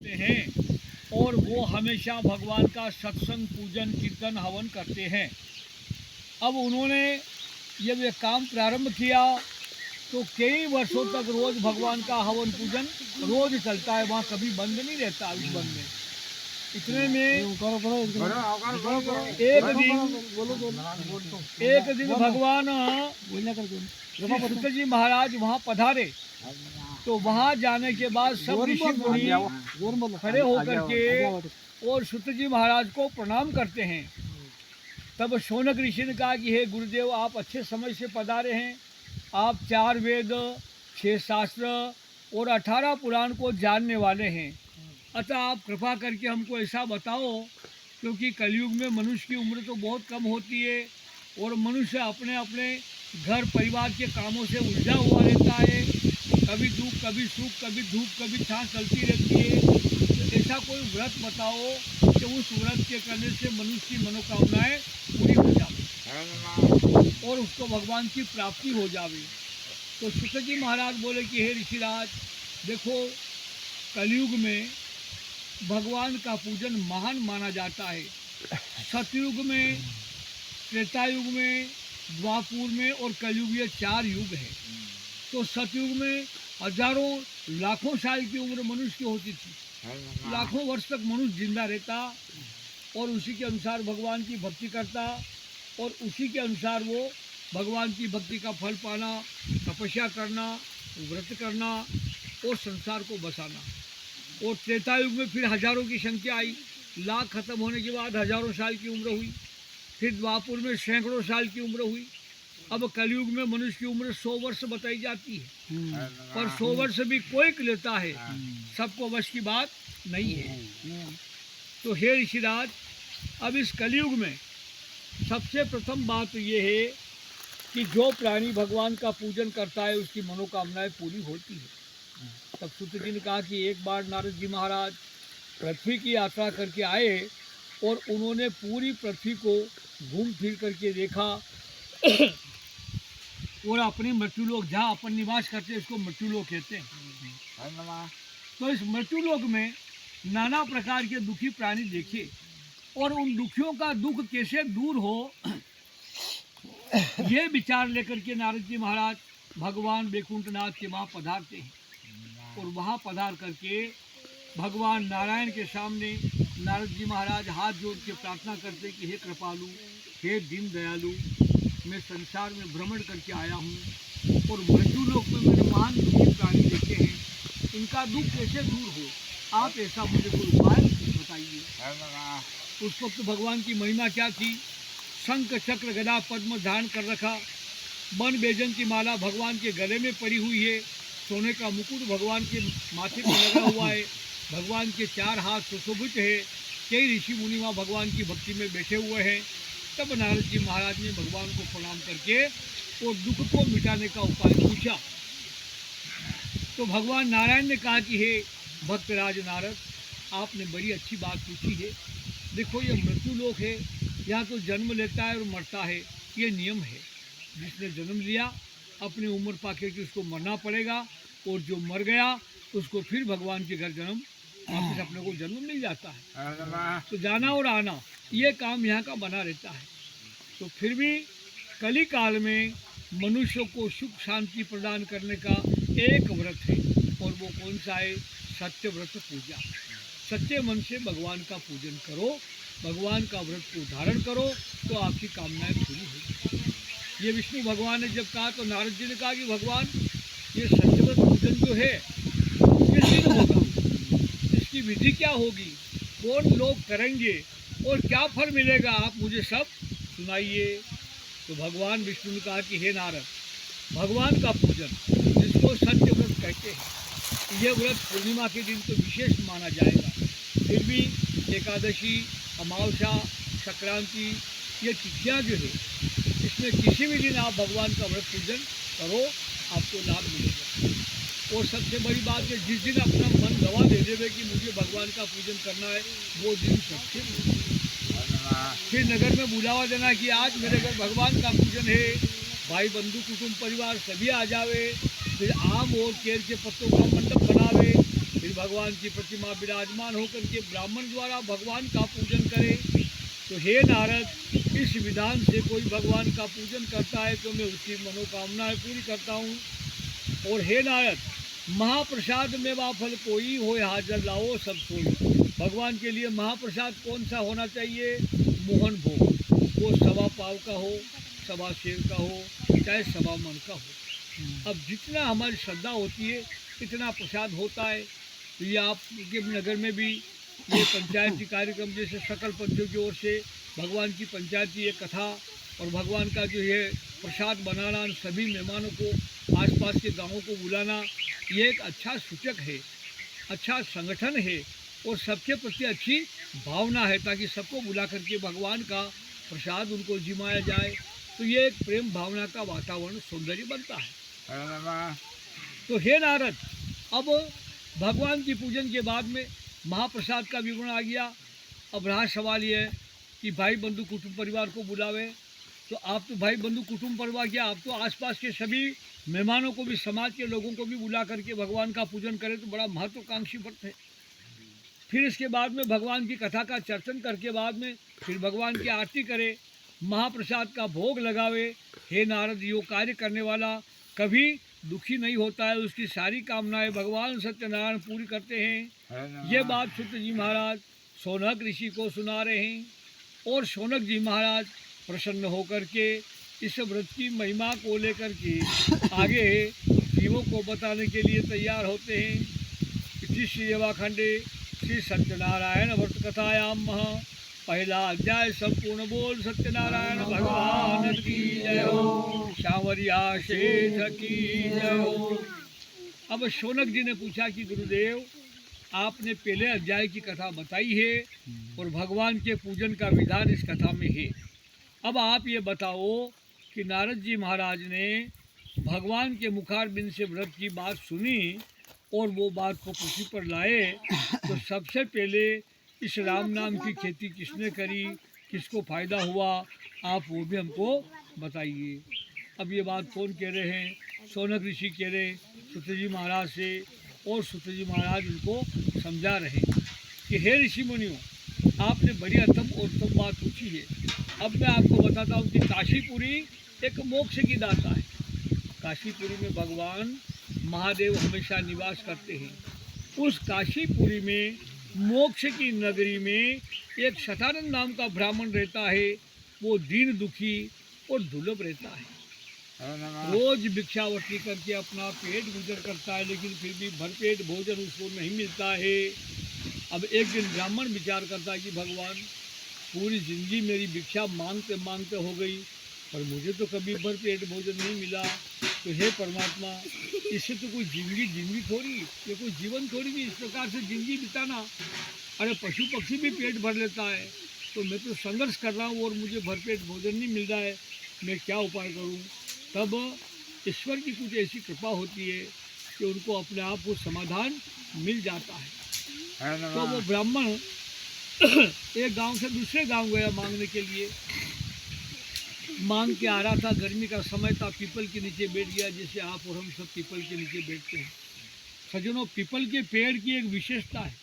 हैं और वो हमेशा भगवान का सत्संग पूजन कीर्तन हवन करते हैं। अब उन्होंने जब ये काम प्रारंभ किया तो कई वर्षों तक रोज भगवान का हवन पूजन रोज चलता है, वहाँ कभी बंद नहीं रहता। उस बंद में इतने में एक दिन भगवान श्री जी महाराज वहाँ पधारे। तो वहाँ जाने के बाद सब ऋषि मुनि खड़े होकर के और सूत जी महाराज को प्रणाम करते हैं। तब शौनक ऋषि ने कहा कि हे गुरुदेव, आप अच्छे समय से पधारे हैं। आप 4 वेद, 6 शास्त्र और 18 पुराण को जानने वाले हैं। अतः आप कृपा करके हमको ऐसा बताओ, क्योंकि कलयुग में मनुष्य की उम्र तो बहुत कम होती है और मनुष्य अपने अपने घर परिवार के कामों से उलझा हुआ रहता है। कभी दुख, कभी सुख, कभी धूप, कभी छाँ चलती रहती है। तो ऐसा कोई व्रत बताओ कि उस व्रत के करने से मनुष्य की मनोकामनाएं पूरी हो जाए और उसको भगवान की प्राप्ति हो जाए। तो सूत जी महाराज बोले कि हे ऋषिराज, देखो कलयुग में भगवान का पूजन महान माना जाता है। सतयुग में, त्रेता युग में, द्वापुर में और कलयुग, ये 4 युग है। तो सतयुग में हजारों लाखों साल की उम्र मनुष्य की होती थी। लाखों वर्ष तक मनुष्य जिंदा रहता और उसी के अनुसार भगवान की भक्ति करता और उसी के अनुसार वो भगवान की भक्ति का फल पाना, तपस्या करना, व्रत करना और संसार को बसाना। और त्रेता युग में फिर हजारों की संख्या आई। लाख खत्म होने के बाद हजारों साल की उम्र हुई। फिर द्वापुर में सैकड़ों साल की उम्र हुई। अब कलयुग में मनुष्य की उम्र 100 वर्ष बताई जाती है, पर 100 वर्ष भी कोई लेता है, सबको वश की बात नहीं है। तो हे ऋषिराज, अब इस कलयुग में सबसे प्रथम बात ये है कि जो प्राणी भगवान का पूजन करता है उसकी मनोकामनाएं पूरी होती है। तब सूत जी ने कहा कि एक बार नारद जी महाराज पृथ्वी की यात्रा करके आए और उन्होंने पूरी पृथ्वी को घूम फिर करके देखा और अपनी मृत्युलोक, जहाँ अपन निवास करते हैं उसको मृत्युलोक कहते हैं। तो इस मृत्युलोक में नाना प्रकार के दुखी प्राणी देखे और उन दुखियों का दुख कैसे दूर हो, ये विचार लेकर के नारद जी महाराज भगवान वैकुंठनाथ के वहाँ पधारते हैं। और वहाँ पधार करके भगवान नारायण के सामने नारद जी महाराज हाथ जोड़ के प्रार्थना करते कि हे कृपालु, हे दीन दयालु, मैं संसार में भ्रमण करके आया हूँ और मृत्युलोक में मैंने महान दुखी प्राणी देखे हैं, इनका दुख कैसे दूर हो, आप ऐसा मुझे कोई उपाय बताइए। उस वक्त भगवान की महिमा क्या थी। शंख चक्र गदा पद्म धारण कर रखा, वन बेजन की माला भगवान के गले में पड़ी हुई है, सोने का मुकुट भगवान के माथे पर लगा हुआ है, भगवान के 4 हाथ सुशोभित है, कई ऋषि मुनि वहाँ भगवान की भक्ति में बैठे हुए हैं। तब नारद जी महाराज ने भगवान को प्रणाम करके और दुख को मिटाने का उपाय पूछा। तो भगवान नारायण ने कहा कि हे भक्तराज नारद, आपने बड़ी अच्छी बात पूछी है। देखो ये मृत्युलोक है, यहाँ तो जन्म लेता है और मरता है, ये नियम है। जिसने जन्म लिया अपनी उम्र पाके कि उसको मरना पड़ेगा, और जो मर गया उसको फिर भगवान के घर जन्म वापस अपने को जन्म मिल जाता है। तो जाना और आना ये काम यहाँ का बना रहता है। तो फिर भी कली काल में मनुष्य को सुख शांति प्रदान करने का एक व्रत है, और वो कौन सा है। सत्य व्रत पूजा। सच्चे मन से भगवान का पूजन करो, भगवान का व्रत को धारण करो, तो आपकी कामनाएं पूरी होगी। ये विष्णु भगवान ने जब कहा तो नारद जी ने कहा कि भगवान, ये सत्य व्रत पूजन जो है किस दिन होगा, इसकी विधि क्या होगी, कौन लोग करेंगे और क्या फल मिलेगा, आप मुझे सब सुनाइए। तो भगवान विष्णु ने कहा कि हे नारद, भगवान का पूजन जिसको सत्य व्रत कहते हैं, यह व्रत पूर्णिमा के दिन तो विशेष माना जाएगा। फिर भी एकादशी, अमावस्या, संक्रांति, ये तिथियाँ जो है, इसमें किसी भी दिन आप भगवान का व्रत पूजन करो, आपको लाभ मिलेगा। और सबसे बड़ी बात है, जिस दिन अपना मन गवा दे देवे कि मुझे भगवान का पूजन करना है, वो दिन सबसे फिर नगर में बुलावा देना कि आज मेरे घर भगवान का पूजन है, भाई बंधु कुटुंब परिवार सभी आ जावे, फिर आम और केर के पत्तों का मंडप बनावे, फिर भगवान की प्रतिमा विराजमान होकर के ब्राह्मण द्वारा भगवान का पूजन करे। तो हे नारद, इस विधान से कोई भगवान का पूजन करता है तो मैं उसकी मनोकामनाएं पूरी करता हूँ। और हे नारद, महाप्रसाद में वा फल कोई हो हाजर लाओ सब सोई। भगवान के लिए महाप्रसाद कौन सा होना चाहिए? मोहन भोग। वो सवा पाव का हो, सवा सेर का हो, चाहे सवा मन का हो। अब जितना हमारी श्रद्धा होती है इतना प्रसाद होता है। तो ये आपके नगर में भी ये पंचायती कार्यक्रम जैसे सकल पंचों की ओर से भगवान की पंचायती ये कथा और भगवान का जो ये प्रसाद बनाना, सभी मेहमानों को आसपास के गांवों को बुलाना, ये एक अच्छा सूचक है, अच्छा संगठन है और सबके प्रति अच्छी भावना है, ताकि सबको बुला करके भगवान का प्रसाद उनको जिमाया जाए। तो ये एक प्रेम भावना का वातावरण सौंदर्य बनता है। तो हे नारद, अब भगवान की पूजन के बाद में महाप्रसाद का विवरण आ गया। अब रहा सवाल ये है कि भाई बंधु कुटुंब परिवार को बुलावे। तो आप तो भाई बंधु कुटुंब परिवार क्या, आप तो आसपास के सभी मेहमानों को भी, समाज के लोगों को भी बुला करके भगवान का पूजन करें तो बड़ा महत्वाकांक्षी व्रत है। फिर इसके बाद में भगवान की कथा का चर्चन करके बाद में फिर भगवान की आरती करे, महाप्रसाद का भोग लगावे। हे नारद, यो कार्य करने वाला कभी दुखी नहीं होता है, उसकी सारी कामनाएं भगवान सत्यनारायण पूरी करते हैं। ये बात सूत जी महाराज शौनक ऋषि को सुना रहे हैं और शौनक जी महाराज प्रसन्न होकर के इस व्रत की महिमा को लेकर के आगे जीवों को बताने के लिए तैयार होते हैं। इसी श्री एवाखंडे श्री सत्यनारायण व्रत कथायाम पहला अध्याय संपूर्ण बोल सत्यनारायण भगवान की जय हो, सांवरिया शेष की जय हो। अब शौनक जी ने पूछा कि गुरुदेव, आपने पहले अध्याय की कथा बताई है और भगवान के पूजन का विधान इस कथा में है। अब आप ये बताओ कि नारद जी महाराज ने भगवान के मुखारबिंद से व्रत की बात सुनी और वो बात को पृथ्वी पर लाए, तो सबसे पहले इस राम नाम की खेती किसने करी, किसको फ़ायदा हुआ, आप वो भी हमको बताइए। अब ये बात कौन कह रहे हैं? शौनक ऋषि कह रहे सूत जी महाराज से, और सूत जी महाराज उनको समझा रहे कि हे ऋषि मुनियों, आपने बड़ी उत्तम बात पूछी है। अब मैं आपको बताता हूँ कि काशीपुरी एक मोक्ष की दाता है। काशीपुरी में भगवान महादेव हमेशा निवास करते हैं। उस काशीपुरी में मोक्ष की नगरी में एक शतानंद नाम का ब्राह्मण रहता है। वो दीन दुखी और दुर्लभ रहता है। रोज भिक्षावटी करके अपना पेट गुजर करता है, लेकिन फिर भी भरपेट भोजन उसको नहीं मिलता है। अब एक दिन ब्राह्मण विचार करता है कि भगवान, पूरी जिंदगी मेरी भिक्षा मांगते मांगते हो गई, पर मुझे तो कभी भरपेट भोजन नहीं मिला। तो हे परमात्मा, इससे तो कोई जिंदगी थोड़ी, ये कोई जीवन थोड़ी नहीं, इस प्रकार से जिंदगी बिताना। अरे पशु पक्षी भी पेट भर लेता है, तो मैं तो संघर्ष कर रहा हूँ और मुझे भरपेट भोजन नहीं मिल रहा है, मैं क्या उपाय करूँ? तब ईश्वर की कुछ ऐसी कृपा होती है कि उनको अपने आप को समाधान मिल जाता है। तो वो ब्राह्मण एक गांव से दूसरे गांव गया मांगने के लिए। मांग के आ रहा था, गर्मी का समय था, पीपल के नीचे बैठ गया, जैसे आप और हम सब पीपल के नीचे बैठते हैं। सज्जनों, पीपल के पेड़ की एक विशेषता है,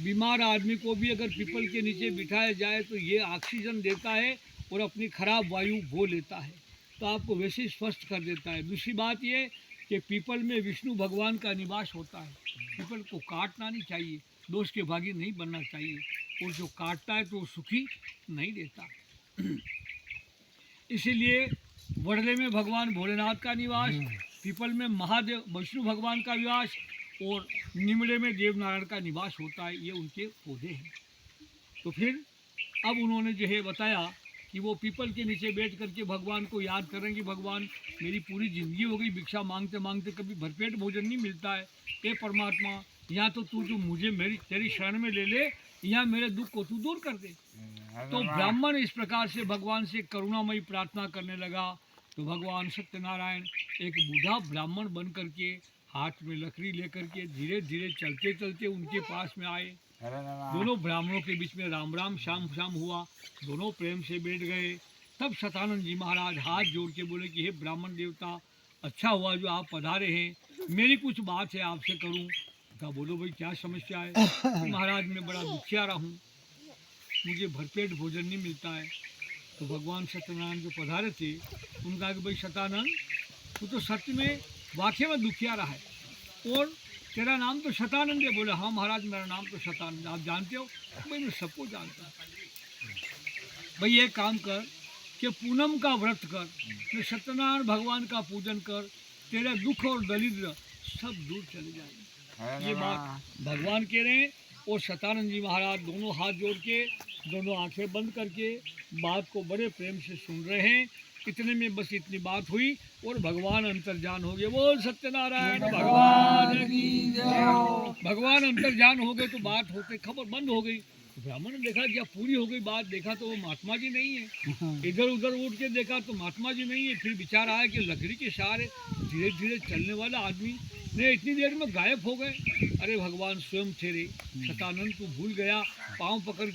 बीमार आदमी को भी अगर पीपल के नीचे बिठाया जाए तो ये ऑक्सीजन देता है और अपनी खराब वायु भो लेता है, तो आपको वैसे ही स्वस्थ कर देता है। दूसरी बात ये कि पीपल में विष्णु भगवान का निवास होता है। पीपल को काटना नहीं चाहिए, दोष के भागी नहीं बनना चाहिए, और जो काटता है तो वो सुखी नहीं देता। इसीलिए वड़ले में भगवान भोलेनाथ का निवास, पीपल में महादेव विष्णु भगवान का निवास और निमड़े में देवनारायण का निवास होता है। ये उनके पौधे हैं। तो फिर अब उन्होंने जो है बताया कि वो पीपल के नीचे बैठ करके भगवान को याद करेंगे, भगवान मेरी पूरी ज़िंदगी हो गई भिक्षा मांगते मांगते, कभी भरपेट भोजन नहीं मिलता है। हे परमात्मा, यहाँ तो तू जो मुझे मेरी तेरी शरण में ले ले, यहाँ मेरे दुख को तू दूर कर दे। तो ब्राह्मण इस प्रकार से भगवान से करुणामयी प्रार्थना करने लगा। तो भगवान सत्यनारायण एक बूढ़ा ब्राह्मण बन करके हाथ में लकड़ी लेकर के धीरे धीरे चलते चलते उनके पास में आए। दोनों ब्राह्मणों के बीच में राम राम श्याम श्याम हुआ, दोनों प्रेम से बैठ गए। तब शतानंद जी महाराज हाथ जोड़ के बोले कि हे ब्राह्मण देवता, अच्छा हुआ जो आप पधारे हैं, मेरी कुछ बात है आपसे करूं। कहा बोलो भाई क्या समस्या है? कि महाराज मैं बड़ा दुखियारा हूँ, मुझे भरपेट भोजन नहीं मिलता है। तो भगवान सत्यनारायण जो पधारे थे उन्होंने कहा कि भाई सतानंद, तू तो सत्य में वाकई में दुखियारा है और तेरा नाम तो शतानंद है। बोले हाँ महाराज मेरा नाम तो शतानंद, आप जानते हो? भाई मैं सबको जानता हूँ। भाई एक काम कर कि पूनम का व्रत कर, मैं सत्यनारायण भगवान का पूजन कर, तेरे दुख और दरिद्र सब दूर चले जाएंगे। ये बात भगवान कह रहे हैं और शतानंद जी महाराज दोनों हाथ जोड़ के, दोनों आंखें बंद करके बात को बड़े प्रेम से सुन रहे हैं। इतने में बस इतनी बात हुई और भगवान अंतर्जान हो गए। बोल सत्यनारायण भगवान की जय। भगवान अंतर्जान हो गए तो बात होते खबर बंद हो गई। ब्राह्मण ने देखा क्या पूरी हो गई बात, देखा तो वो महात्मा जी नहीं है। इधर उधर उठ के देखा तो महात्मा जी नहीं है। फिर विचार आया कि लकड़ी के सहारे धीरे धीरे चलने वाला आदमी ने इतनी देर में गायब हो गए। अरे भगवान स्वयं थे रे, शतानंद तू भूल गया, पाँव पकड़ के